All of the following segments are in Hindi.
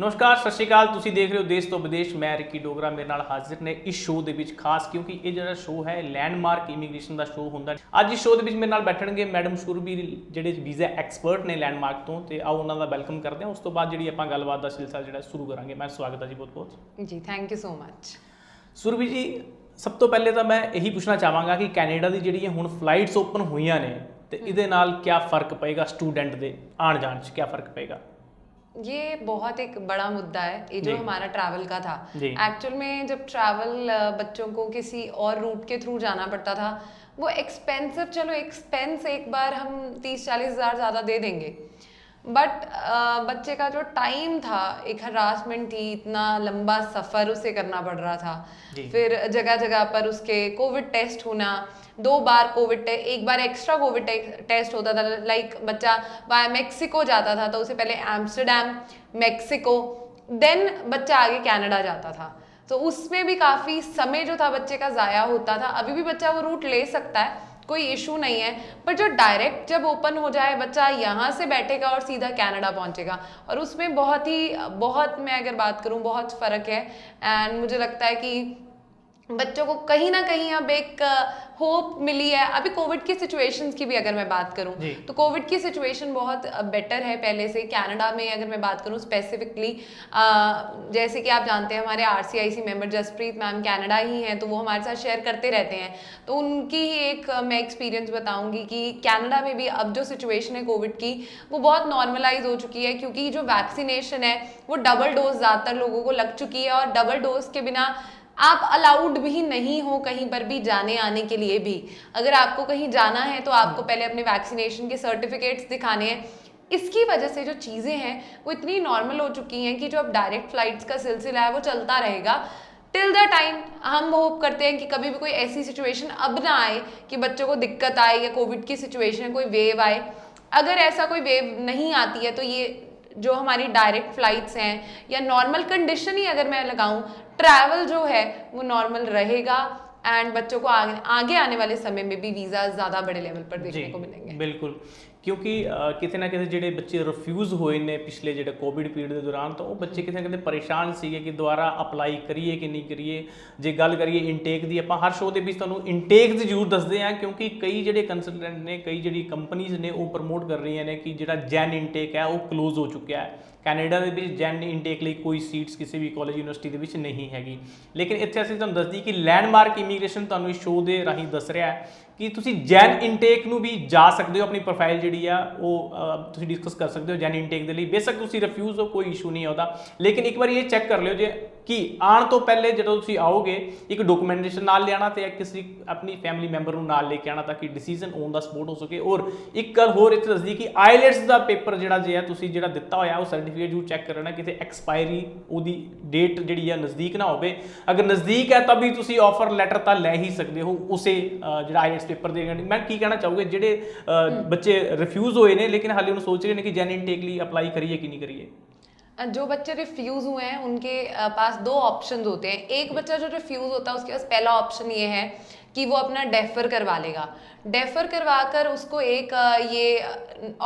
नमस्कार सत श्रीकाल ਤੁਸੀਂ ਦੇਖ ਰਹੇ ਹੋ ਦੇਸ਼ ਤੋਂ ਵਿਦੇਸ਼ ਮੈਂ ਰਿੱਕੀ ਡੋਗਰਾ ਮੇਰੇ ਨਾਲ ਹਾਜ਼ਰ ਨੇ ਇਸ ਸ਼ੋਅ ਦੇ ਵਿੱਚ ਖਾਸ ਕਿਉਂਕਿ ਇਹ ਜਿਹੜਾ ਸ਼ੋਅ ਹੈ ਲੈਂਡਮਾਰਕ ਇਮੀਗ੍ਰੇਸ਼ਨ ਦਾ ਸ਼ੋਅ ਹੁੰਦਾ ਅੱਜ ਇਸ ਸ਼ੋਅ ਦੇ ਵਿੱਚ ਮੇਰੇ ਨਾਲ ਬੈਠਣਗੇ ਮੈਡਮ ਸੁਰਬੀ ਜਿਹੜੇ ਵੀਜ਼ਾ ਐਕਸਪਰਟ ਨੇ ਲੈਂਡਮਾਰਕ ਤੋਂ ਤੇ ਆਓ ਉਹਨਾਂ ਦਾ ਵੈਲਕਮ ਕਰਦੇ ਹਾਂ ਉਸ ਤੋਂ ਬਾਅਦ ਜਿਹੜੀ ਆਪਾਂ ਗੱਲਬਾਤ ਦਾ ਸਿਲਸਿਲਾ ਜਿਹੜਾ ਸ਼ੁਰੂ ਕਰਾਂਗੇ ਮੈਂ ਸਵਾਗਤ ਹੈ ਜੀ ਬਹੁਤ ਬਹੁਤ ਜੀ thank you so much Surbhi ਜੀ ਸਭ ਤੋਂ ਪਹਿਲੇ ਤਾਂ ਮੈਂ ਇਹੀ ਪੁੱਛਣਾ ਚਾਹਾਂਗਾ ਕਿ ਕੈਨੇਡਾ ਦੀ ਜਿਹੜੀਆਂ ਹੁਣ ਫਲਾਈਟਸ ਓਪਨ ਹੋਈਆਂ ਨੇ ਤੇ ਇਹਦੇ ਨਾਲ ਕੀ ਫਰਕ ਪਏਗਾ स्टूडेंट ਦੇ आने जाने से क्या फर्क पड़ेगा? ये बहुत एक बड़ा मुद्दा है ये जो हमारा ट्रैवल का था एक्चुअल में जब ट्रैवल बच्चों को किसी और रूट के थ्रू जाना पड़ता था वो एक्सपेंसिव चलो एक्सपेंस एक बार हम 30-40 हज़ार ज़्यादा दे देंगे बट बच्चे का जो टाइम था एक हरासमेंट थी इतना लंबा सफ़र उसे करना पड़ रहा था फिर जगह जगह पर उसके कोविड टेस्ट होना 2 बार कोविड एक बार एक्स्ट्रा कोविड टेस्ट होता था लाइक बच्चा वाया मेक्सिको जाता था तो उसे पहले एम्स्टरडैम मेक्सिको देन बच्चा आगे कनाडा जाता था तो उसमें भी काफ़ी समय जो था बच्चे का ज़ाया होता था। अभी भी बच्चा वो रूट ले सकता है कोई इशू नहीं है पर जो डायरेक्ट जब ओपन हो जाए बच्चा यहाँ से बैठेगा और सीधा कनाडा पहुँचेगा और उसमें बहुत मैं अगर बात करूँ बहुत फ़र्क है एंड मुझे लगता है कि बच्चों को कहीं ना कहीं अब एक होप मिली है। अभी कोविड की सिचुएशंस की भी अगर मैं बात करूं तो कोविड की सिचुएशन बहुत बेटर है पहले से। कनाडा में अगर मैं बात करूं स्पेसिफिकली जैसे कि आप जानते हैं हमारे RCIC member Jaspreet ma'am Canada ही हैं तो वो हमारे साथ शेयर करते रहते हैं तो उनकी ही एक मैं एक्सपीरियंस बताऊंगी कि कनाडा में भी अब जो सिचुएशन है कोविड की वो बहुत नॉर्मलाइज हो चुकी है क्योंकि जो वैक्सीनेशन है वो डबल डोज ज़्यादातर लोगों को लग चुकी है और डबल डोज के बिना आप अलाउड भी नहीं हो कहीं पर भी जाने आने के लिए भी। अगर आपको कहीं जाना है तो आपको पहले अपने वैक्सीनेशन के सर्टिफिकेट्स दिखाने हैं। इसकी वजह से जो चीज़ें हैं वो इतनी नॉर्मल हो चुकी हैं कि जो अब डायरेक्ट फ्लाइट्स का सिलसिला है वो चलता रहेगा टिल द टाइम हम होप करते हैं कि कभी भी कोई ऐसी सिचुएशन अब ना आए कि बच्चों को दिक्कत आए या कोविड की सिचुएशन कोई वेव आए। अगर ऐसा कोई वेव नहीं आती है तो ये जो हमारी डायरेक्ट फ्लाइट्स हैं या नॉर्मल कंडीशन ही अगर मैं लगाऊं ट्रैवल जो है वो नॉर्मल रहेगा एंड बच्चों को आगे आने वाले समय में भी वीज़ा ज़्यादा बड़े लेवल पर देखने को मिलेंगे। बिल्कुल क्योंकि किते ना किते ਜਿਹੜੇ ਬੱਚੇ ਰਿਫਿਊਜ਼ ਹੋਏ ਨੇ ਪਿਛਲੇ ਜਿਹੜੇ ਕੋਵਿਡ ਪੀਰੀਅਡ ਦੇ ਦੌਰਾਨ ਤਾਂ ਉਹ ਬੱਚੇ ਕਿਤੇ ਨਾ ਕਿਤੇ ਪਰੇਸ਼ਾਨ ਸੀਗੇ ਕਿ ਦੁਬਾਰਾ ਅਪਲਾਈ ਕਰੀਏ ਕਿ ਨਹੀਂ ਕਰੀਏ। ਜੇ ਗੱਲ ਕਰੀਏ ਇਨਟੇਕ ਦੀ ਆਪਾਂ ਹਰ ਸ਼ੋਅ ਦੇ ਵਿੱਚ ਤੁਹਾਨੂੰ ਇਨਟੇਕ ਦੀ ਜ਼ਰੂਰ ਦੱਸਦੇ ਹਾਂ ਕਿਉਂਕਿ ਕਈ ਜਿਹੜੇ ਕੰਸਲਟੈਂਟ ਨੇ ਕਈ ਜਿਹੜੀ ਕੰਪਨੀਜ਼ ਨੇ ਉਹ ਪ੍ਰਮੋਟ ਕਰ ਰਹੀਆਂ ਨੇ ਕਿ ਜਿਹੜਾ ਜੈਨ ਇਨਟੇਕ ਹੈ ਉਹ ਕਲੋਜ਼ ਹੋ ਚੁੱਕਿਆ ਹੈ। ਕੈਨੇਡਾ ਦੇ ਵਿੱਚ ਜੈਨ ਇਨਟੇਕ ਲਈ ਕੋਈ ਸੀਟਸ ਕਿਸੇ ਵੀ ਕਾਲਜ ਯੂਨੀਵਰਸਿਟੀ ਦੇ ਵਿੱਚ ਨਹੀਂ ਹੈਗੀ ਲੇਕਿਨ ਇੱਥੇ ਅਸੀਂ ਤੁਹਾਨੂੰ ਦੱਸਦੀ ਕਿ ਲੈਂਡਮਾਰਕ ਇਮੀਗ੍ਰੇਸ਼ਨ ਤੁਹਾਨੂੰ ਇਸ ਸ਼ੋਅ ਦੇ ਰਾਹੀਂ ਦੱਸ ਰਿਹਾ ਹੈ ਕਿ ਤੁਸੀਂ ਜੈਨ ਇਨਟੇਕ ਨੂੰ ਵੀ ਜਾ ਸਕਦੇ ਹੋ ਆਪਣੀ ਪ੍ਰੋਫਾਈਲ ਜਿਹੜੀ ਆ ਉਹ ਤੁਸੀਂ ਡਿਸਕਸ ਕਰ ਸਕਦੇ ਹੋ ਜੈਨ ਇਨਟੇਕ ਦੇ ਲਈ ਬੇਸ਼ੱਕ ਤੁਸੀਂ ਰਿਫਿਊਜ਼ ਹੋ ਕੋਈ ਇਸ਼ੂ ਨਹੀਂ ਆਉਂਦਾ ਲੇਕਿਨ ਇੱਕ ਵਾਰੀ ਇਹ ਚੈੱਕ ਕਰ ਲਿਓ ਜੇ ਕਿ ਆਉਣ ਤੋਂ ਪਹਿਲੇ ਜਦੋਂ ਤੁਸੀਂ ਆਓਗੇ ਇੱਕ ਡਾਕੂਮੈਂਟੇਸ਼ਨ ਨਾਲ ਲਿਆਣਾ ਤੇ ਕਿਸੇ ਆਪਣੀ ਫੈਮਿਲੀ ਮੈਂਬਰ ਨੂੰ ਨਾਲ ਲੈ ਕੇ ਆਣਾ ਤਾਂ ਕਿ ਡਿਸੀਜਨ ਔਨ ਦਾ ਸਪੋਟ ਹੋ ਸਕੇ। ਔਰ ਇੱਕ ਗੱਲ ਹੋਰ ਇੱਥੇ ਦੱਸਦੀ ਕਿ ਆਈਲੈਟਸ ਦਾ ਪੇਪਰ ਜਿਹੜਾ ਜੇ ਆ ਤੁਸੀਂ ਜਿਹੜਾ ਦਿੱਤਾ ਹੋਇਆ ਉਹ ਸਰਟੀਫਿਕੇਟ ਜ਼ਰੂਰ ਚੈੱਕ ਕਰਨਾ ਕਿਤੇ ਐਕਸਪਾਇਰੀ ਉਹਦੀ ਡੇਟ ਜਿਹੜੀ ਆ ਨਜ਼ਦੀਕ ਨਾ ਹੋਵੇ। ਅਗਰ ਨਜ਼ਦੀਕ ਹੈ ਤਾਂ ਵੀ ਤੁਸੀਂ ਆਫਰ ਲੈਟਰ ਤਾਂ ਲੈ ਹੀ ਸਕਦੇ ਹੋ ਉਸੇ ਜਿਹੜਾ ਆਈਲੈਟਸ पेपर देगा। मैं की कहना चाहूँगा जेडे बच्चे रिफ्यूज़ हुए ने लेकिन हाल ही सोच रहे हैं कि जैन इनटेक लिए अप्लाई करिए कि नहीं करिए। जो बच्चे रिफ्यूज़ हुए हैं उनके पास 2 ऑप्शंस होते हैं। एक बच्चा जो रिफ्यूज़ होता है उसके पास पहला ऑप्शन ये है कि वो अपना डेफर करवा लेगा। डेफर करवा कर उसको एक ये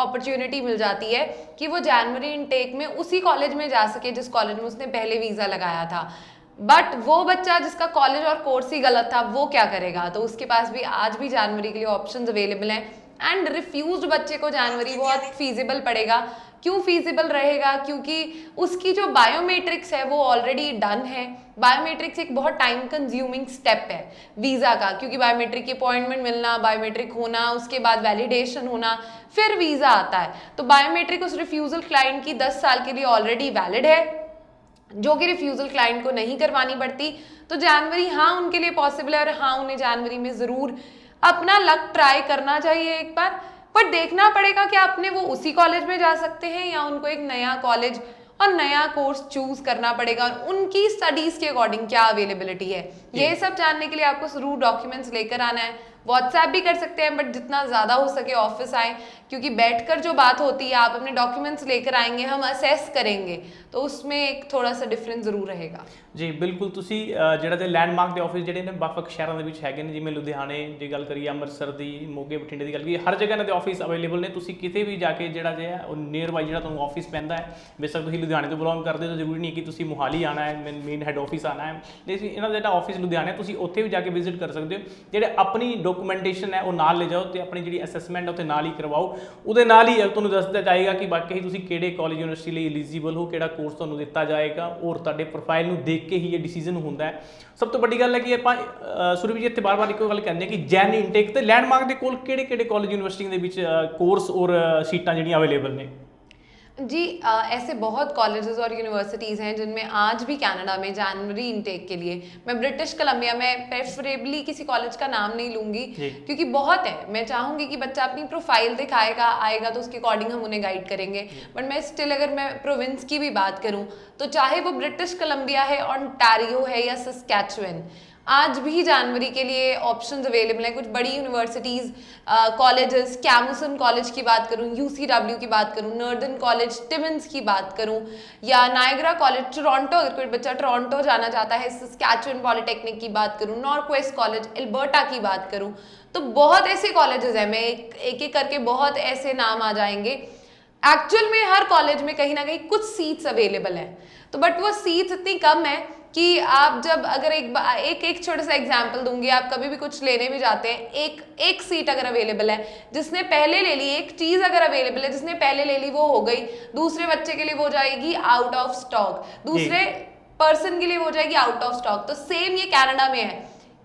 अपॉर्चुनिटी मिल जाती है कि वो जनवरी इनटेक में उसी कॉलेज में जा सके जिस कॉलेज में उसने पहले वीज़ा लगाया था। बट वो बच्चा जिसका कॉलेज और कोर्स ही गलत था वो क्या करेगा तो उसके पास भी आज भी जनवरी के लिए ऑप्शंस अवेलेबल हैं एंड रिफ्यूज्ड बच्चे को जनवरी बहुत फीजिबल पड़ेगा। क्यों फीजिबल रहेगा क्योंकि उसकी जो बायोमेट्रिक्स है वो ऑलरेडी डन है। बायोमेट्रिक्स एक बहुत टाइम कंज्यूमिंग स्टेप है वीज़ा का क्योंकि बायोमेट्रिक की अपॉइंटमेंट मिलना बायोमेट्रिक होना उसके बाद वैलिडेशन होना फिर वीज़ा आता है। तो बायोमेट्रिक उस रिफ्यूज़ल क्लाइंट की 10 साल के लिए ऑलरेडी वैलिड है जो कि रिफ्यूज़ल क्लाइंट को नहीं करवानी पड़ती। तो जनवरी हाँ उनके लिए पॉसिबल है और हाँ उन्हें जनवरी में ज़रूर अपना लक ट्राई करना चाहिए एक बार पर देखना पड़ेगा कि आपने वो उसी कॉलेज में जा सकते हैं या उनको एक नया कॉलेज और नया कोर्स चूज़ करना पड़ेगा और उनकी स्टडीज़ के अकॉर्डिंग क्या अवेलेबिलिटी है ये सब जानने के लिए आपको ज़रूर डॉक्यूमेंट्स लेकर आना है। व्हाट्सएप भी कर सकते हैं, बट जितना ज़्यादा हो सके ऑफिस आए, क्योंकि बैठकर जो बात होती है, आप अपने डॉक्यूमेंट्स लेकर आएंगे, हम असेस करेंगे, तो उसमें एक थोड़ा सा डिफरेंस ਜ਼ਰੂਰ रहेगा। ਜੀ ਬਿਲਕੁਲ, ਤੁਸੀਂ ਜਿਹੜਾ ਤੇ ਲੈਂਡਮਾਰਕ ਦੇ ਆਫਿਸ ਜਿਹੜੇ ਨੇ ਵੱਖ-ਵੱਖ ਸ਼ਹਿਰਾਂ ਦੇ ਵਿੱਚ ਹੈਗੇ ਨੇ, ਜਿਵੇਂ ਲੁਧਿਆਣੇ ਦੀ ਗੱਲ ਕਰੀਏ, ਅੰਮ੍ਰਿਤਸਰ ਦੀ, ਮੋਗੇ ਬਠਿੰਡੇ ਦੀ ਗੱਲ ਕਰੀਏ, ਹਰ ਜਗ੍ਹਾ ਇਹਨਾਂ ਦੇ ਆਫਿਸ ਅਵੇਲੇਬਲ ਨੇ। ਤੁਸੀਂ ਕਿਤੇ ਵੀ ਜਾ ਕੇ ਜਿਹੜਾ ਜੇ ਹੈ ਉਹ ਨੀਅਰ ਬਾਈ ਜਿਹੜਾ ਤੁਹਾਨੂੰ ਆਫਿਸ ਪੈਂਦਾ ਹੈ, ਬੇਸ਼ੱਕ ਤੁਸੀਂ ਲੁਧਿਆਣੇ ਤੋਂ ਬਿਲੋਂਗ ਕਰਦੇ ਹੋ ਤਾਂ ਜ਼ਰੂਰੀ ਨਹੀਂ ਕਿ ਤੁਸੀਂ ਮੋਹਾਲੀ ਆਉਣਾ ਹੈ, ਮੇਨ ਹੈੱਡ ਆਫਿਸ ਆਉਣਾ ਹੈ। ਲੇਕਿਨ ਇਹਨਾਂ ਦਾ ਜਿਹੜਾ ਆਫਿਸ ਲੁਧਿਆਣੇ, ਤੁਸੀਂ ਉੱਥੇ ਵੀ ਜਾ ਕੇ ਵਿਜ਼ਿਟ ਕਰ ਸਕਦੇ ਹੋ। ਜਿਹੜੇ ਆਪਣੀ ਡਾਕੂਮੈਂਟੇਸ਼ਨ ਹੈ ਉਹ ਨਾਲ ਲੈ ਜਾਓ ਤੇ ਆਪਣੀ ਜਿਹੜੀ ਅਸੈਸਮੈਂਟ ਹੈ ਉੱਥੇ ਨਾਲ ਹੀ ਕਰਵਾਓ। ਉਹਦੇ ਨਾਲ ਹੀ ਤੁਹਾਨੂੰ ਦੱਸ ਦਿੱਤਾ ਜਾਏਗਾ ਕਿ ਵਾਕਈ ਤੁਸੀਂ ਕਿਹੜੇ ਕਾਲਜ ਯੂਨੀਵਰਸਿਟੀ ਲਈ ਐਲੀਜੀਬਲ ਹੋ, ਕਿਹੜਾ ਕੋਰਸ ਤੁਹਾਨੂੰ ਦਿੱਤਾ ਜਾਏਗਾ, ਔਰ ਤੁਹਾਡੇ ਪ੍ਰੋਫਾਈਲ ਨੂੰ ਦੇਖ ਕੇ ਹੀ ਇਹ ਡਿਸੀਜਨ ਹੁੰਦਾ ਹੈ। ਸਭ ਤੋਂ ਵੱਡੀ ਗੱਲ ਹੈ ਕਿ ਆਪਾਂ ਸੁਰਭੀ ਜੀ ਇੱਥੇ ਬਾਰ-ਬਾਰ ਇੱਕੋ ਗੱਲ ਕਹਿੰਦੇ ਕਿ ਜੈਨ ਇਨਟੇਕ ਤੇ ਲੈਂਡਮਾਰਕ ਦੇ ਕੋਲ ਕਿਹੜੇ-ਕਿਹੜੇ ਕਾਲਜ ਯੂਨੀਵਰਸਿਟੀਆਂ ਦੇ ਵਿੱਚ ਕੋਰਸ ਔਰ ਸੀਟਾਂ ਜਿਹੜੀਆਂ ਅਵੇਲੇਬਲ ਨੇ? जी ऐसे बहुत कॉलेजेस और यूनिवर्सिटीज़ हैं जिनमें आज भी कनाडा में जनवरी इनटेक के लिए, मैं ब्रिटिश कोलंबिया में प्रेफरेबली किसी कॉलेज का नाम नहीं लूँगी क्योंकि बहुत है, मैं चाहूँगी कि बच्चा अपनी प्रोफाइल दिखाएगा, आएगा तो उसके अकॉर्डिंग हम उन्हें गाइड करेंगे। बट मैं स्टिल अगर मैं प्रोविंस की भी बात करूँ तो चाहे वो ब्रिटिश कोलंबिया है, ओंटारियो है या सस्कैचुअन, आज भी जनवरी के लिए ऑप्शंस अवेलेबल हैं। कुछ बड़ी यूनिवर्सिटीज़, कॉलेजेस, कैमुसन कॉलेज की बात करूँ, यूसीडब्ल्यू की बात करूँ, नॉर्दर्न कॉलेज टिमन्स की बात करूँ, या नायग्रा कॉलेज टोरंटो, अगर कोई बच्चा टोरंटो जाना चाहता है, सस्कैचुअन पॉलिटेक्निक की बात करूँ, नॉर्थवेस्ट कॉलेज एल्बर्टा की बात करूँ, तो बहुत ऐसे कॉलेजेस हैं, मैं एक एक करके बहुत ऐसे नाम आ जाएंगे। एक्चुअल में हर कॉलेज में कहीं ना कहीं कुछ सीट्स अवेलेबल हैं, तो बट वो सीट्स इतनी कम है कि आप जब अगर एक छोटा सा एग्जांपल दूंगी, आप कभी भी कुछ लेने भी जाते हैं, एक सीट अगर अवेलेबल है, जिसने पहले ले ली, एक चीज़ अगर अवेलेबल है, जिसने पहले ले ली वो हो गई, दूसरे बच्चे के लिए वो जाएगी आउट ऑफ स्टॉक, दूसरे पर्सन के लिए वो जाएगी आउट ऑफ स्टॉक। तो सेम ये कनाडा में है,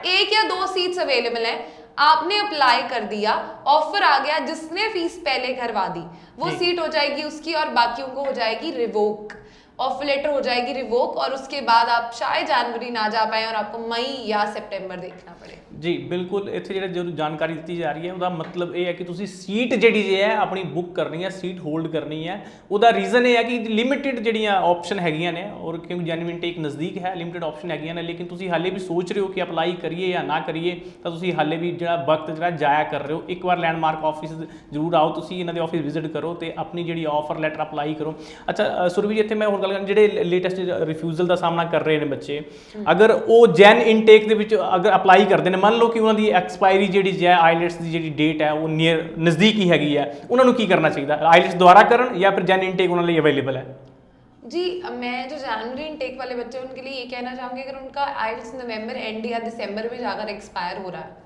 1 या 2 सीट्स अवेलेबल है, आपने अप्लाई कर दिया, ऑफर आ गया, जिसने फीस पहले करवा दी वो सीट हो जाएगी उसकी, और बाकियों को हो जाएगी रिवोक, ऑफर लेटर हो जाएगी रिवोक, और उसके बाद आप शायद जनवरी ना जा पाए और आपको मई या सितंबर देखना पड़े। जी बिल्कुल, ਇੱਥੇ ਜਿਹੜਾ ਜੋ ਜਾਣਕਾਰੀ ਦਿੱਤੀ ਜਾ ਰਹੀ ਹੈ ਉਹਦਾ ਮਤਲਬ ਇਹ ਹੈ ਕਿ ਤੁਸੀਂ ਸੀਟ ਜਿਹੜੀ ਜੇ ਹੈ ਆਪਣੀ ਬੁੱਕ ਕਰਨੀ ਹੈ, ਸੀਟ ਹੋਲਡ ਕਰਨੀ ਹੈ। ਉਹਦਾ ਰੀਜ਼ਨ ਇਹ ਹੈ ਕਿ ਲਿਮਿਟਿਡ ਜਿਹੜੀਆਂ ਆਪਸ਼ਨ ਹੈਗੀਆਂ ਨੇ, ਔਰ ਕਿਉਂਕਿ ਜੈਨੂਇਨ ਇਨਟੇਕ ਨਜ਼ਦੀਕ ਹੈ, ਲਿਮਿਟਿਡ ਆਪਸ਼ਨ ਹੈਗੀਆਂ ਨੇ, ਲੇਕਿਨ ਤੁਸੀਂ ਹਾਲੇ ਵੀ ਸੋਚ ਰਹੇ ਹੋ ਕਿ ਅਪਲਾਈ ਕਰੀਏ ਜਾਂ ਨਾ ਕਰੀਏ, ਤਾਂ ਤੁਸੀਂ ਹਾਲੇ ਵੀ ਜਿਹੜਾ ਵਕਤ ਜਿਹੜਾ ਜਾਇਆ ਕਰ ਰਹੇ ਹੋ। ਇੱਕ ਵਾਰ ਲੈਂਡਮਾਰਕ ਆਫਿਸ ਜ਼ਰੂਰ ਆਓ, ਤੁਸੀਂ ਇਹਨਾਂ ਦੇ ਆਫਿਸ ਵਿਜ਼ਿਟ ਕਰੋ ਤੇ ਆਪਣੀ ਜਿਹੜੀ ਆਫਰ ਲੈਟਰ ਅਪਲਾਈ ਕਰੋ। ਅੱਛਾ ਸੁਰਭੀ ਜੀ, ਇੱਥੇ ਮੈਂ ਹੋਰ ਗੱਲ ਕਰਾਂ, ਜਿਹੜੇ ਲੇਟੈਸਟ ਰਿਫਿਊਜ਼ਲ ਦਾ ਸਾਹਮਣਾ ਕਰ ਰਹੇ ਨੇ ਬੱਚੇ, ਅਗਰ ਉਹ ਜੈਨ ਇਨਟੇਕ ਦੇ ਵਿੱਚ ਅਗਰ ਅਪਲਾਈ ਕਰਦੇ ਨੇ, ਮੰਨ ਲਓ ਕਿ ਉਹਨਾਂ ਦੀ ਐਕਸਪਾਇਰੀ ਜਿਹੜੀ ਹੈ ਆਈਲੈਟਸ ਦੀ ਜਿਹੜੀ ਡੇਟ ਹੈ ਉਹ ਨੀਅਰ ਨਜ਼ਦੀਕ ਹੀ ਹੈਗੀ ਹੈ, ਉਹਨਾਂ ਨੂੰ ਕੀ ਕਰਨਾ ਚਾਹੀਦਾ? ਆਈਲੈਟਸ ਦੁਬਾਰਾ ਕਰਨ ਜਾਂ ਫਿਰ ਜੈਨ ਇਨਟੇਕ ਉਹਨਾਂ ਲਈ अवेलेबल है? जी मैं जो जनवरी इनटेक वाले बच्चे उनके लिए ये कहना चाहूँगी, अगर उनका आइल्स नवंबर एंड या दिसंबर में जाकर एक्सपायर हो रहा है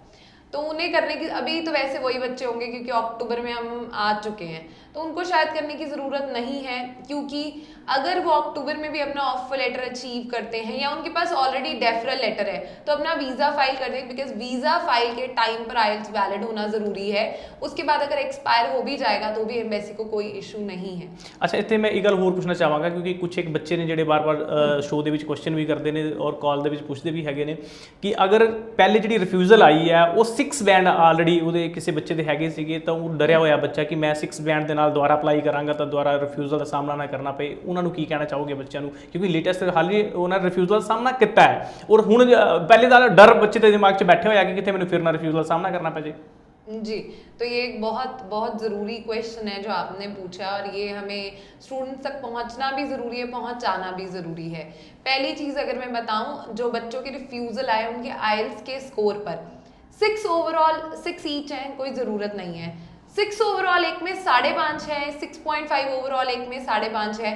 तो उन्हें करने की, अभी तो वैसे वही बच्चे होंगे क्योंकि अक्टूबर में हम आ चुके हैं, तो उनको शायद करने की ज़रूरत नहीं है, क्योंकि अगर वो अक्टूबर में भी अपना ऑफर लेटर अचीव करते हैं या उनके पास ऑलरेडी डेफरल लेटर है तो अपना वीज़ा फाइल कर दें, बिकॉज वीज़ा फाइल के टाइम पर आइल्स वैलिड होना ज़रूरी है। उसके बाद अगर एक्सपायर हो भी जाएगा तो भी एम्बेसी को कोई इशू नहीं है। अच्छा, ਇੱਥੇ ਮੈਂ ਇਹ ਗੱਲ ਹੋਰ ਪੁੱਛਣਾ ਚਾਹਾਂਗਾ ਕਿਉਂਕਿ ਕੁਛ ਇੱਕ ਬੱਚੇ ਨੇ ਜਿਹੜੇ ਬਾਰ-ਬਾਰ ਸ਼ੋਅ ਦੇ ਵਿੱਚ ਕੁਐਸਚਨ ਵੀ ਕਰਦੇ ਨੇ ਔਰ ਕਾਲ ਦੇ ਵਿੱਚ ਪੁੱਛਦੇ ਵੀ ਹੈਗੇ ਨੇ ਕਿ ਅਗਰ ਪਹਿਲੇ ਜਿਹੜੀ ਰਿਫਿਊਜ਼ਲ ਆਈ ਹੈ ਉਹ 6 ਬੈਂਡ ਆਲਰੇਡੀ ਉਹਦੇ ਕਿਸੇ ਬੱਚੇ ਦੇ ਹੈਗੇ ਸੀਗੇ, ਤਾਂ ਉਹ ਡਰਿਆ ਹੋਇਆ ਬੱਚਾ ਕਿ ਮੈਂ 6 ਬੈਂਡ ਦੇ ਨਾਲ ਦੁਬਾਰਾ ਅਪਲਾਈ ਕਰਾਂਗਾ ਤਾਂ ਦੁਬਾਰਾ ਰਿਫਿਊਜ਼ਲ ਦਾ ਸਾਹਮਣਾ ਨਾ ਕਰਨਾ ਪਏ, ਉਹਨਾਂ ਨੂੰ ਕੀ ਕਹਿਣਾ ਚਾਹੋਗੇ ਬੱਚਿਆਂ ਨੂੰ? ਕਿਉਂਕਿ ਲੇਟੈਸਟ ਹਾਲੇ ਉਹਨਾਂ ਰਿਫਿਊਜ਼ਲ ਦਾ ਸਾਹਮਣਾ ਕੀਤਾ ਹੈ ਔਰ ਹੁਣ ਪਹਿਲੇ ਦਾ ਡਰ ਬੱਚੇ ਦੇ ਦਿਮਾਗ 'ਚ ਬੈਠੇ ਹੋਇਆ ਕਿ ਕਿਤੇ ਮੈਨੂੰ ਫਿਰ ਨਾ ਰਿਫਿਊਜ਼ਲ ਦਾ ਸਾਹਮਣਾ करना पड़े। जी, तो ये एक बहुत बहुत ज़रूरी क्वेश्चन है जो आपने पूछा, और ये हमें स्टूडेंट्स तक पहुंचना भी ज़रूरी है, पहुंचाना भी ज़रूरी है। पहली चीज़ अगर मैं बताऊं, जो बच्चों के रिफ्यूज़ल आए उनके आइल्स के स्कोर पर 6 ओवरऑल 6 ईच हैं, कोई ज़रूरत नहीं है। 6 ओवरऑल एक में 5.5 है, 6.5 ओवरऑल एक में 5.5 है।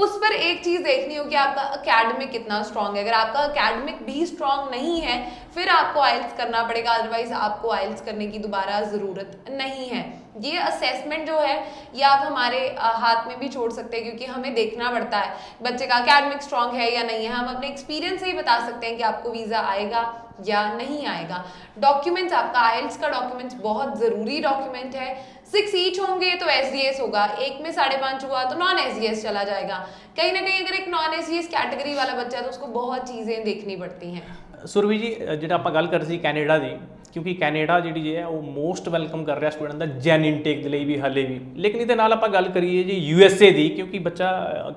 उस पर एक चीज़ देखनी हो कि आपका अकेडमिक कितना स्ट्रॉन्ग है। अगर आपका अकेडमिक भी स्ट्रॉन्ग नहीं है फिर आपको आइल्स करना पड़ेगा, अदरवाइज आपको आइल्स करने की दोबारा ज़रूरत नहीं है। ये असेसमेंट जो है ये आप हमारे हाथ में भी छोड़ सकते हैं, क्योंकि हमें देखना पड़ता है बच्चे का अकेडमिक स्ट्रॉन्ग है या नहीं है। हम अपने एक्सपीरियंस से ही बता सकते हैं कि आपको वीज़ा आएगा या नहीं आएगा। डॉक्यूमेंट्स, आपका आइल्स का डॉक्यूमेंट्स बहुत ज़रूरी डॉक्यूमेंट है। 6 ईच होंगे तो एसडीएस होगा, एक में 5.5 हुआ तो नॉन एसडीएस चला जाएगा। कहीं ना कहीं अगर एक नॉन एसडीएस कैटेगरी वाला बच्चा है तो उसको बहुत चीज़ें देखनी पड़ती हैं। सुरभि जी, ਜਿਹੜਾ ਆਪਾਂ ਗੱਲ ਕਰ ਰਹੀ ਸੀ ਕੈਨੇਡਾ ਦੀ, ਕਿਉਂਕਿ ਕੈਨੇਡਾ ਜਿਹੜੀ ਹੈ ਉਹ ਮੋਸਟ ਵੈਲਕਮ ਕਰ ਰਿਹਾ ਸਟੂਡੈਂਟ ਦਾ ਜੈਨ ਇਨਟੇਕ ਦੇ ਲਈ ਵੀ ਹਾਲੇ ਵੀ। ਲੇਕਿਨ ਇਹਦੇ ਨਾਲ ਆਪਾਂ ਗੱਲ ਕਰੀਏ ਜੀ USA ਦੀ, ਕਿਉਂਕਿ ਬੱਚਾ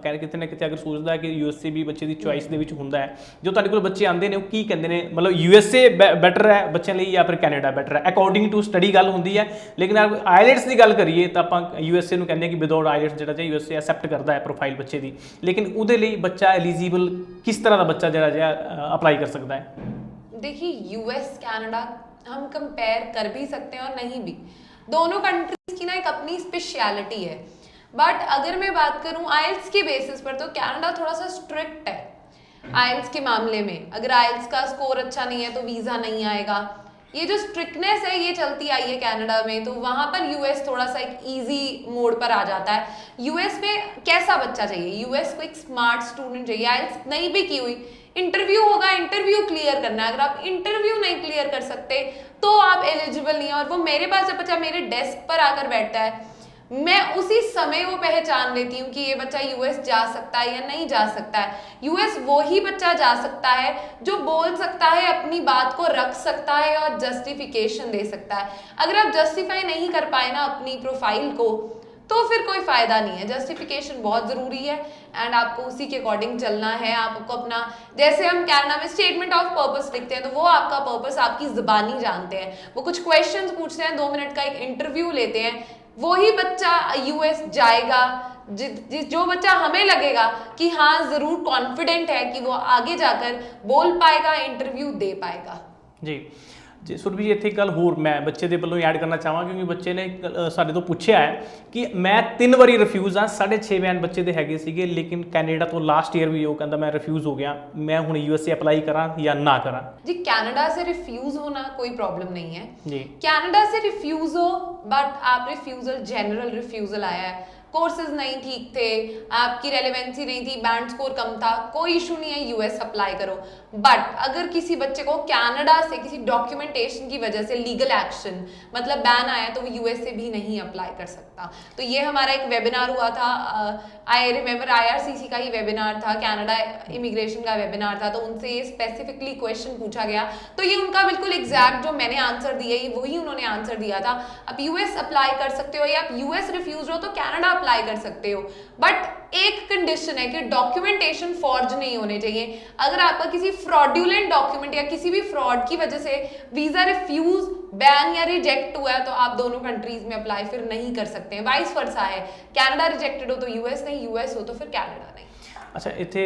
ਕਿਤੇ ਨਾ ਕਿਤੇ ਅਗਰ ਸੋਚਦਾ ਹੈ ਕਿ USA ਵੀ ਬੱਚੇ ਦੀ ਚੁਆਇਸ ਦੇ ਵਿੱਚ ਹੁੰਦਾ ਹੈ, ਜੋ ਤੁਹਾਡੇ ਕੋਲ ਬੱਚੇ ਆਉਂਦੇ ਨੇ ਉਹ ਕੀ ਕਹਿੰਦੇ ਨੇ, ਮਤਲਬ USA ਬੈਟਰ ਹੈ ਬੱਚਿਆਂ ਲਈ ਜਾਂ ਫਿਰ ਕੈਨੇਡਾ ਬੈਟਰ ਹੈ, ਅਕੋਰਡਿੰਗ ਟੂ ਸਟੱਡੀ ਗੱਲ ਹੁੰਦੀ ਹੈ। ਲੇਕਿਨ ਆਈਲੈਟਸ ਦੀ ਗੱਲ ਕਰੀਏ ਤਾਂ ਆਪਾਂ USA ਨੂੰ ਕਹਿੰਦੇ ਹਾਂ ਕਿ ਵਿਦਆਊਟ ਆਈਲੈਟਸ ਜਿਹੜਾ ਹੈ USA ਐਕਸੈਪਟ ਕਰਦਾ ਹੈ ਪ੍ਰੋਫਾਈਲ ਬੱਚੇ ਦੀ। ਲੇਕਿਨ ਉਹਦੇ ਲਈ ਬੱਚਾ ਐਲੀਜੀਬਲ ਕਿਸ ਤਰ੍ਹਾਂ ਦਾ ਬੱਚਾ ਜਿਹੜਾ ਜਿਹਾ ਅਪਲਾਈ कर सकता है? देखिए US कनाडा हम कंपेयर कर भी सकते हैं और नहीं भी, दोनों कंट्रीज की ना एक अपनी स्पेशलिटी है। बट अगर मैं बात करूं आइल्स के बेसिस पर, तो कनाडा थोड़ा सा स्ट्रिक्ट है आइल्स के मामले में। अगर आइल्स का स्कोर अच्छा नहीं है तो वीज़ा नहीं आएगा। ये जो स्ट्रिक्टनेस है ये चलती आई है कनाडा में, तो वहाँ पर यूएस थोड़ा सा एक इजी मोड पर आ जाता है। यूएस में कैसा बच्चा चाहिए? यूएस को एक स्मार्ट स्टूडेंट चाहिए, आइल्स नहीं भी की हुई, इंटरव्यू होगा, इंटरव्यू क्लियर करना है। अगर आप इंटरव्यू नहीं क्लियर कर सकते तो आप एलिजिबल नहीं है। और वो मेरे पास जब बच्चा मेरे डेस्क पर आकर बैठता है, मैं उसी समय वो पहचान लेती हूँ कि ये बच्चा यूएस जा सकता है या नहीं जा सकता है। यूएस वो ही बच्चा जा सकता है जो बोल सकता है, अपनी बात को रख सकता है और जस्टिफिकेशन दे सकता है। अगर आप जस्टिफाई नहीं कर पाए ना अपनी प्रोफाइल को, तो फिर कोई फायदा नहीं है। जस्टिफिकेशन बहुत जरूरी है एंड आपको उसी के अकॉर्डिंग चलना है। आपको अपना, जैसे हम कनाडा में स्टेटमेंट ऑफ पर्पस लिखते हैं, तो वो आपका पर्पस आपकी ज़बानी जानते हैं। वो कुछ क्वेश्चंस पूछते हैं, 2 मिनट का एक इंटरव्यू लेते हैं, वही बच्चा यूएस जाएगा जो बच्चा हमें लगेगा कि हाँ ज़रूर कॉन्फिडेंट है कि वो आगे जाकर बोल पाएगा, इंटरव्यू दे पाएगा। जी जी सुरभि जी, ਇੱਥੇ ਇੱਕ ਗੱਲ ਹੋਰ ਮੈਂ ਬੱਚੇ ਦੇ ਵੱਲੋਂ ਐਡ ਕਰਨਾ ਚਾਹਾਂ, ਕਿਉਂਕਿ ਬੱਚੇ ਨੇ ਸਾਡੇ ਤੋਂ ਪੁੱਛਿਆ ਹੈ ਕਿ ਮੈਂ 3 ਵਾਰੀ ਰਿਫਿਊਜ਼ ਆ, 6.5 ਬਿਆਨ ਬੱਚੇ ਦੇ ਹੈਗੇ ਸੀਗੇ, ਲੇਕਿਨ ਕੈਨੇਡਾ ਤੋਂ ਲਾਸਟ ਈਅਰ ਵੀ ਉਹ ਕਹਿੰਦਾ ਮੈਂ ਰਿਫਿਊਜ਼ ਹੋ ਗਿਆ, मैं ਹੁਣ USA अप्लाई करा या ना करा? जी कनाडा से रिफ्यूज होना कोई प्रॉब्लम नहीं है जी। कनाडा से रिफ्यूज हो, बट आप रिफ्यूजल जनरल रिफ्यूजल आया है, कोर्सेज नहीं ठीक थे, आपकी रेलेवेंसी नहीं थी, बैंड स्कोर कम था, कोई इशू नहीं है, यूएस अप्लाई करो। बट अगर किसी बच्चे को कनाडा से किसी डॉक्यूमेंटेशन की वजह से लीगल एक्शन मतलब बैन आया, तो वो यूएस से भी नहीं अप्लाई कर सकता। तो ये हमारा एक वेबिनार हुआ था, आई रिमेंबर IRCC का ही वेबिनार था, कनाडा इमिग्रेशन का वेबिनार था, तो उनसे ये स्पेसिफिकली क्वेश्चन पूछा गया, तो ये उनका बिल्कुल एग्जैक्ट जो मैंने आंसर दिया है वही उन्होंने आंसर दिया था। आप यूएस अप्लाई कर सकते हो या आप यूएस रिफ्यूज हो तो कनाडा अप्लाई कर सकते हो, बट एक कंडीशन है कि डॉक्यूमेंटेशन फॉर्ज नहीं होने चाहिए। अगर आपका किसी फ्रॉड्यूलेंट डॉक्यूमेंट या किसी भी फ्रॉड की वजह से वीजा रिफ्यूज, बैन या रिजेक्ट हुआ है, तो आप दोनों कंट्रीज में अप्लाई फिर नहीं कर सकते हैं। वाइस वर्सा है, कनाडा रिजेक्टेड हो तो यूएस नहीं, यूएस हो तो फिर कनाडा नहीं। ਅੱਛਾ, ਇੱਥੇ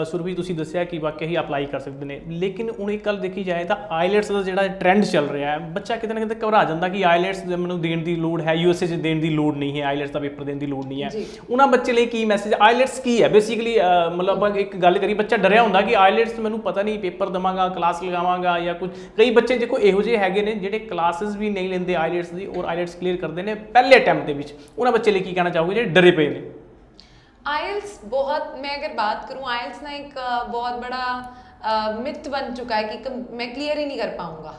ਸੁਰਭੀ ਤੁਸੀਂ ਦੱਸਿਆ ਕਿ ਵਾਕਿਆ ਹੀ ਅਪਲਾਈ ਕਰ ਸਕਦੇ ਨੇ, ਲੇਕਿਨ ਹੁਣ ਇੱਕ ਗੱਲ ਦੇਖੀ ਜਾਏ ਤਾਂ ਆਈਲੈਟਸ ਦਾ ਜਿਹੜਾ ਟ੍ਰੈਂਡ ਚੱਲ ਰਿਹਾ ਹੈ, ਬੱਚਾ ਕਿਤੇ ਨਾ ਕਿਤੇ ਘਬਰਾ ਜਾਂਦਾ ਕਿ ਆਈਲੈਟਸ ਮੈਨੂੰ ਦੇਣ ਦੀ ਲੋੜ ਹੈ, USA 'ਚ ਦੇਣ ਦੀ ਲੋੜ ਨਹੀਂ ਹੈ, ਆਈਲੈਟਸ ਦਾ ਪੇਪਰ ਦੇਣ ਦੀ ਲੋੜ ਨਹੀਂ ਹੈ। ਉਹਨਾਂ ਬੱਚੇ ਲਈ ਕੀ ਮੈਸੇਜ? ਆਈਲੈਟਸ ਕੀ ਹੈ ਬੇਸਿਕਲੀ? ਮਤਲਬ ਆਪਾਂ ਇੱਕ ਗੱਲ ਕਰੀ, ਬੱਚਾ ਡਰਿਆ ਹੁੰਦਾ ਕਿ ਆਈਲੈਟਸ ਮੈਨੂੰ ਪਤਾ ਨਹੀਂ, ਪੇਪਰ ਦੇਵਾਂਗਾ, ਕਲਾਸ ਲਗਾਵਾਂਗਾ ਜਾਂ ਕੁਝ। ਕਈ ਬੱਚੇ ਦੇਖੋ ਇਹੋ ਜਿਹੇ ਹੈਗੇ ਨੇ ਜਿਹੜੇ ਕਲਾਸਿਸ ਵੀ ਨਹੀਂ ਲੈਂਦੇ ਆਈਲੈਟਸ ਦੀ ਔਰ ਆਈਲੈਟਸ ਕਲੀਅਰ ਕਰਦੇ ਨੇ ਪਹਿਲੇ ਅਟੈਂਪਟ ਦੇ ਵਿੱਚ। ਉਹਨਾਂ ਬੱਚੇ ਲਈ ਕੀ ਕਹਿਣਾ ਚਾਹੋਗੇ ਜਿਹੜੇ ਡਰੇ ਪਏ ਨੇ? आइल्स बहुत, मैं अगर बात करूं, आइल्स ना एक बहुत बड़ा मिथ बन चुका है कि मैं क्लियर ही नहीं कर पाऊंगा।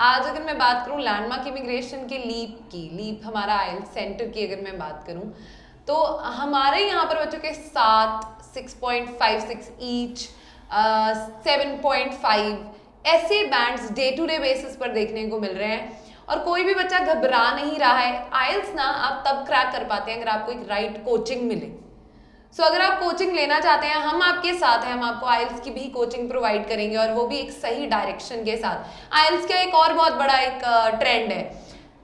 आज अगर मैं बात करूं लैंडमार्क इमिग्रेशन के लीप हमारा आइल्स सेंटर की अगर मैं बात करूं, तो हमारे यहाँ पर बच्चों के 7, 6.56 ईच, 7.5 ऐसे bands day to day basis पर देखने को मिल रहे हैं। और कोई भी बच्चा घबरा नहीं रहा है। आइल्स ना आप तब क्रैक कर पाते हैं अगर आपको एक राइट कोचिंग मिले। सो अगर आप कोचिंग लेना चाहते हैं, हम आपके साथ हैं, हम आपको आइल्स की भी कोचिंग प्रोवाइड करेंगे और वो भी एक सही डायरेक्शन के साथ। आइल्स का एक और बहुत बड़ा एक ट्रेंड है,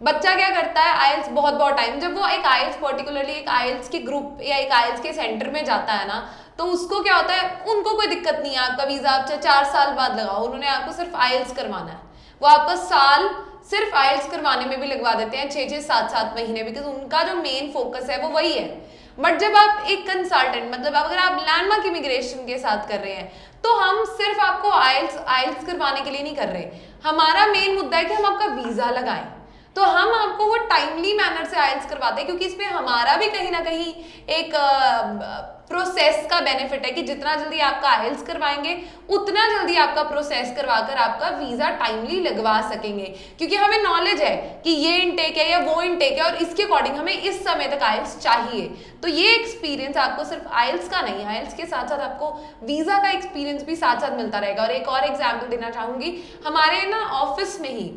बच्चा क्या करता है आइल्स बहुत टाइम, जब वो एक आइल्स पर्टिकुलरली एक आइल्स के ग्रुप या एक आइल्स के सेंटर में जाता है ना, तो उसको क्या होता है, उनको कोई दिक्कत नहीं है, आपका वीज़ा आप 4 साल बाद लगाओ, उन्होंने आपको सिर्फ आइल्स करवाना है, वो आपका साल सिर्फ आइल्स करवाने में भी लगवा देते हैं, 6-6, 7-7 महीने, बिकॉज उनका जो मेन फोकस है वो वही है। बट जब आप एक कंसल्टेंट, मतलब अगर आप लैंडमार्क इमिग्रेशन के साथ कर रहे हैं, तो हम सिर्फ आपको आइल्स करवाने के लिए नहीं कर रहे, हमारा मेन मुद्दा है कि हम आपका वीज़ा लगाएं। तो हम आपको वो टाइमली मैनर से आइल्स करवाते हैं, क्योंकि इसमें हमारा भी कहीं ना कहीं एक प्रोसेस का बेनिफिट है कि जितना जल्दी आपका आइल्स करवाएंगे उतना जल्दी आपका प्रोसेस करवाकर आपका वीज़ा टाइमली लगवा सकेंगे, क्योंकि हमें नॉलेज है कि ये इनटेक है या वो इनटेक है और इसके अकॉर्डिंग हमें इस समय तक आइल्स चाहिए। तो ये एक्सपीरियंस आपको सिर्फ आइल्स का नहीं, आइल्स के साथ साथ आपको वीज़ा का एक्सपीरियंस भी साथ साथ मिलता रहेगा। और एक और एग्जाम्पल देना चाहूँगी, हमारे ना ऑफिस में ही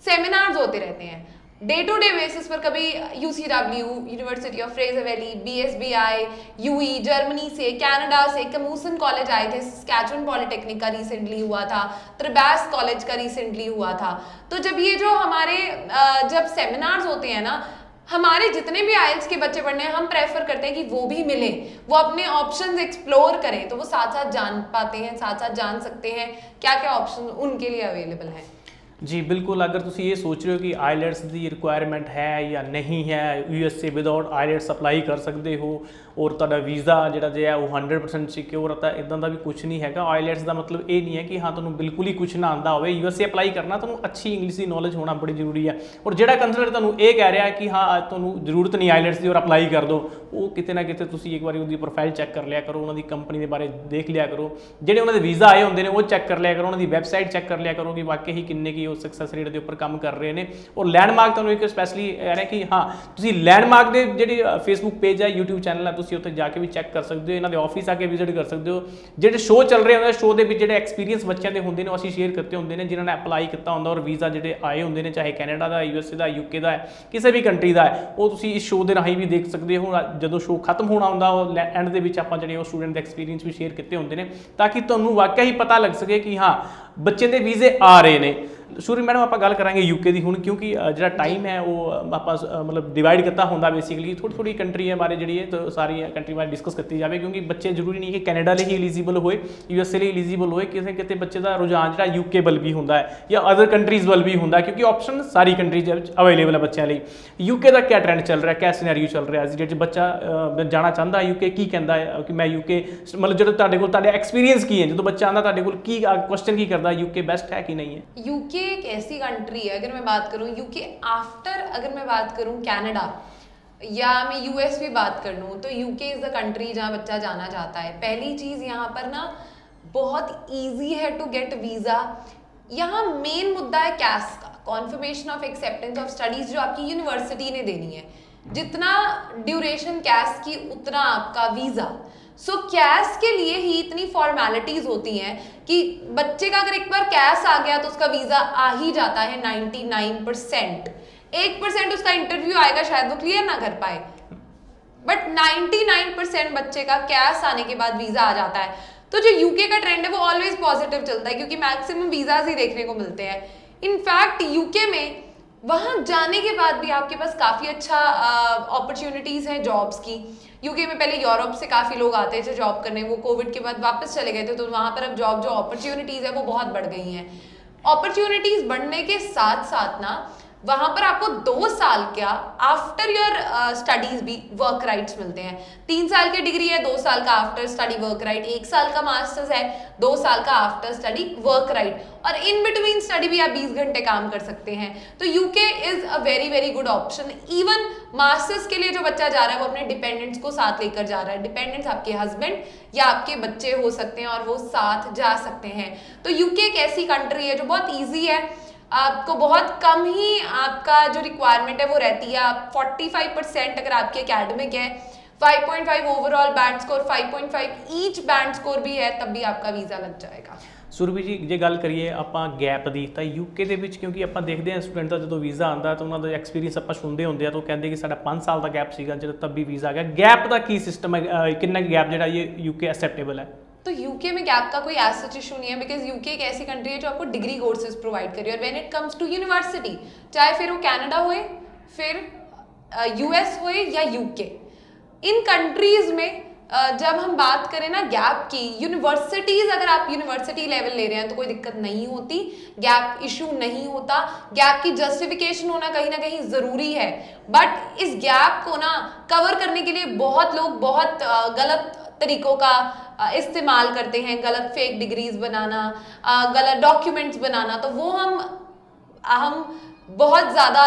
सेमिनार्स होते रहते हैं डे टू डे बेसिस पर, कभी UCW, university of Fraser valley, BSBI, UE, Germany से, कनाडा से, कमूसन कॉलेज आए थे, सस्कैचुअन पॉलिटेक्निक का रिसेंटली हुआ था, त्रिबास कॉलेज का रिसेंटली हुआ था। तो जब ये जो हमारे जब सेमिनार्स होते हैं ना, हमारे जितने भी IELTS के बच्चे पढ़ने हैं, हम प्रेफर करते हैं कि वो भी मिले, वो अपने ऑप्शंस एक्सप्लोर करें, तो वो साथ साथ जान पाते हैं, साथ साथ जान सकते हैं क्या क्या ऑप्शन उनके लिए अवेलेबल हैं। जी बिल्कुल, अगर तुसी ये सोच रहे हो कि आईलैट्स की रिक्वायरमेंट है या नहीं है, USA विदाउट आईलैट्स अप्लाई कर सकते हो और तुहाडा वीज़ा जिहड़ा जे है वो 100% सिक्योर आता है, इदां दा भी कुछ नहीं हैगा। आईलैट्स का मतलब ये नहीं है कि हाँ तुहानूं बिल्कुल ही कुछ ना आंदा होवे। USA अप्लाई करना तुहानूं अच्छी इंग्लिश की नॉलेज होना बड़ी जरूरी है। और जिहड़ा कंसल्टेंट तुहानूं ये कह रहा है कि हाँ तुहानूं जरूरत नहीं आईलैट्स की और अप्लाई कर दो, वो किते ना किते तुसी एक बार उहदी प्रोफाइल चैक कर लिया करो, उन्होंने कंपनी के बारे देख लिया करो, जिहड़े उन्होंने वीज़ा आए होंदे ने वो चैक कर लिया करो, उन्होंने वैबसाइट चैक कर लिया करो कि वाकई ही किन्ने की वो सक्सैस रेट के उपर काम कर रहे हैं। और लैंडमार्क तुहानूं एक स्पैशली कह रहे कि हाँ तुसी लैंडमार्क के जिहड़ी फेसबुक पेज है, यूट्यूब चैनल है, तुसी उत्थे जाके भी चैक कर सकते हो, इन्हां दे ऑफिस आके विजिट कर सकते हो। जिहड़े शो चल रहे होंदे, शो के जिहड़े एक्सपीरियंस बच्चों के होंदे ने असीं शेयर करते होंदे ने, जिन्होंने अप्लाई किया होंदा और वीज़ा जिहड़े आए होंदे ने, चाहे कैनेडा का, USA का, UK का है, किसी भी कंट्री का है, वो तुसी इस शो के राही भी देख सकते हो। जो शो खत्म होना होंदा एंड दे विच आपां जिहड़े स्टूडेंट के एक्सपीरियंस भी शेयर किए होंदे ने, ताकि तुहानूं वाकई ही पता लग सके कि हाँ बच्चे के वीज़े आ रहे हैं। सूरी मैडम आप गल करांगे UK की हुण, क्योंकि जो टाइम है वो आप मतलब डिवाइड करता होंदा, बेसिकली थोड़ी थोड़ी कंट्री बारे जी है तो सारी कंट्री बारे डिस्कस करती जाए, क्योंकि बच्चे जरूरी नहीं है कि कैनेडा लिए ही एलिजिबल होए, USA लिए एलिजिबल होए, किसी कितने बच्चे का रुझान जो UK वल भी होंदा है या अदर कंट्रीज़ वल भी होंदा है, क्योंकि ऑप्शन सारी कंट्रीज अवेलेबल है बच्चों लिए। UK का क्या ट्रेंड चल रहा है, क्या सिनेरियो चल रहा है, अज डेट बच्चा जाना चाहता है UK, की कहता है कि मैं UK मतलब जो तुहाडे कोल एक्सपीरियंस की है, जो बच्चा आंदा तुहाडे कोल की क्वेश्चन की करता UK बेस्ट है कि नहीं है? UK एक ऐसी कंट्री है, अगर मैं बात करूं UK आफ्टर, अगर मैं बात करूं कनाडा या मैं US भी बात कर लूं, तो UK इज द कंट्री जहां बच्चा जाना चाहता है। पहली चीज यहाँ पर ना बहुत इजी है टू गेट वीजा। यहाँ मेन मुद्दा है कैस का, conformation of acceptance of studies, जो आपकी यूनिवर्सिटी ने देनी है। जितना ड्यूरेशन कैस की उतना आपका वीजा। सो कैस के लिए ही इतनी फॉर्मेलिटीज होती हैं कि बच्चे का अगर एक बार कैस आ गया तो उसका वीजा आ ही जाता है 99%। 1% उसका इंटरव्यू आएगा, शायद वो क्लियर ना कर पाए, बट 99% बच्चे का कैस आने के बाद वीजा आ जाता है। तो जो UK का ट्रेंड है वो ऑलवेज पॉजिटिव चलता है, क्योंकि मैक्सिमम वीजाज ही देखने को मिलते हैं। इनफैक्ट UK में वहां जाने के बाद भी आपके पास काफी अच्छा अपॉर्चुनिटीज हैं जॉब्स की। UK में पहले यूरोप से काफी लोग आते थे जॉब करने, वो कोविड के बाद वापस चले गए थे, तो वहां पर अब जॉब जो अपॉर्चुनिटीज है वो बहुत बढ़ गई हैं। अपॉर्चुनिटीज बढ़ने के साथ साथ ना वहां पर आपको 2 साल का आफ्टर योर स्टडीज भी वर्क राइट्स मिलते हैं। 3 साल की डिग्री है, 2 साल का आफ्टर स्टडी वर्क राइट, 1 साल का मास्टर्स है, 2 साल का आफ्टर स्टडी वर्क राइट, और इन बिटवीन स्टडी भी आप 20 घंटे काम कर सकते हैं। तो UK is a very very good option. Even masters के लिए जो बच्चा जा रहा है वो अपने डिपेंडेंट्स को साथ लेकर जा रहा है। डिपेंडेंट्स आपके हस्बैंड या आपके बच्चे हो सकते हैं और वो साथ जा सकते हैं। तो UK एक ऐसी कंट्री है जो बहुत ईजी है, आपको बहुत कम ही आपका जो रिक्वायरमेंट है वो रहती है। आप 45% अगर आपके एकेडमिक है, 5.5 overall band score, 5.5 each band score भी है, तब भी आपका वीज़ा लग जाएगा। सुरभि जी जे गल करिए ਆਪਾਂ गैप की, तो UK ਦੇ ਵਿੱਚ क्योंकि ਆਪਾਂ देखते हैं स्टूडेंट का जो वीज़ा आता तो उन्होंने एक्सपीरियंस आप सुनते होंगे तो कहते कि साਡਾ 5 साल का गैप ਸੀਗਾ ਜਦੋਂ तब भी वीज़ा आ गया। गैप का की सिस्टम है, कितना गैप जो ये UK एक्सेप्टेबल है? तो UK में गैप का कोई ऐसा इशू नहीं है, बिकॉज UK एक ऐसी कंट्री है जो आपको डिग्री कोर्सेज प्रोवाइड करी है। और when it comes to university, चाहे फिर वो कनाडा होए, फिर US होए या UK, इन कंट्रीज में जब हम बात करें ना गैप की, यूनिवर्सिटीज अगर आप यूनिवर्सिटी लेवल ले रहे हैं तो कोई दिक्कत नहीं होती, गैप इशू नहीं होता। गैप की जस्टिफिकेशन होना कहीं ना कहीं ज़रूरी है, बट इस गैप को ना कवर करने के लिए बहुत लोग बहुत गलत तरीकों का इस्तेमाल करते हैं, गलत फेक डिग्रीज बनाना, गलत डॉक्यूमेंट्स बनाना। तो वो हम बहुत ज़्यादा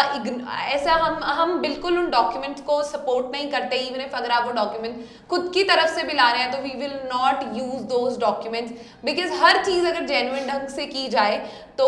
ऐसा हम बिल्कुल उन डॉक्यूमेंट्स को सपोर्ट नहीं करते। इवन इफ अगर आप वो डॉक्यूमेंट खुद की तरफ से भी ला रहे हैं तो we will not use those documents, because हर चीज़ अगर जेन्युइन ढंग से की जाए तो